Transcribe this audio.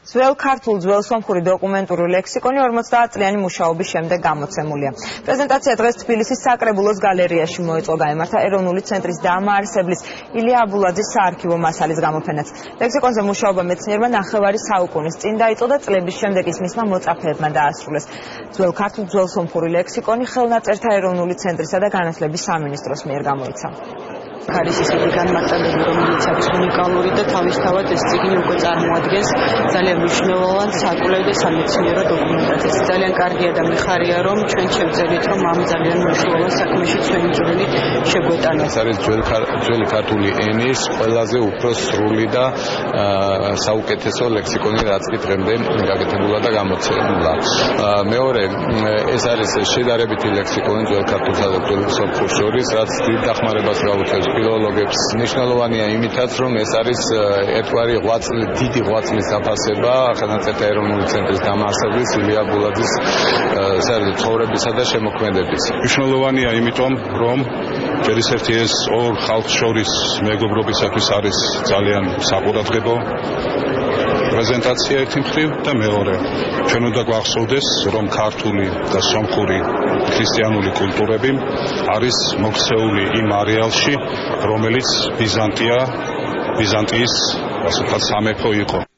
ძველ ქართულ ძველ სომხური დოკუმენტური ლექსიკონი 50 წლიანი მუშაობის შემდეგ გამოცემულია. პრეზენტაცია დღეს თბილისის საკრებულოს გალერეაში მოეწყო, გაიმართა ეროვნული ცენტრის დამაარსებლის ილია აბულაძის საარქივო მასალის გამოფენაც. ლექსიკონზე მუშაობა მეცნიერმა ნახევარი საუკუნის წინ დაიწყო და წლების შემდეგ ის მისმა მოწაფეებმა დაასრულეს. ძველ ქართულ ძველ სომხური ლექსიკონი ხელნაწერთა ეროვნული ცენტრისა და განათლების სამინისტროს მიერ გამოიცა. არის ისეთი განმარტებები, რომელიც არის უნიკალური და თავისთავად ეს წიგნი უკვე წარმოადგენს ძალიან მნიშვნელოვან საკვლევ და სამეცნიერო დოკუმენტაციას. ძალიან კარგია და მიხარია, რომ ჩვენ შევძელით, რომ ამ ძალიან მნიშვნელოვან საქმეში ჩვენი წვლილი შეგვეტანოს. ეს არის ძველი ქართული ენის ყველაზე უფრო სრული და საუკეთესო ლექსიკონი, რაც კი დღემდე გაკეთებულა და გამოცემულა. მეორე, ეს არის შედარებითი ლექსიკონი ძველ ქართულსა და ძველ სომხურს შორის, რაც დიდ დახმარებას გაუწევს ფილოლოგებს. მნიშვნელოვანია იმითაც, რომ ეს არის ერთგვარი დიდი ღვაწლის დაფასება ხელნაწერთა ეროვნული ცენტრის დამაარსებლის ილია აბულაძის ცხოვრებისა და შემოქმედების. მნიშვნელოვანია იმიტომ, რომ ჯერისერთი ეს ორ ხალხს შორის მეგობრობისათვის არის ძალიან საყურადღებო პრეზენტაცია ერთი მხრივ და მეორე, ჩვენ უნდა გვახსოვდეს, რომ ქართული და სომხური ქრისტიანული კულტურები არის მოქცეული იმ არეალში, რომელიც ბიზანტიის, ასე ვთქვათ, სამეფო იყო.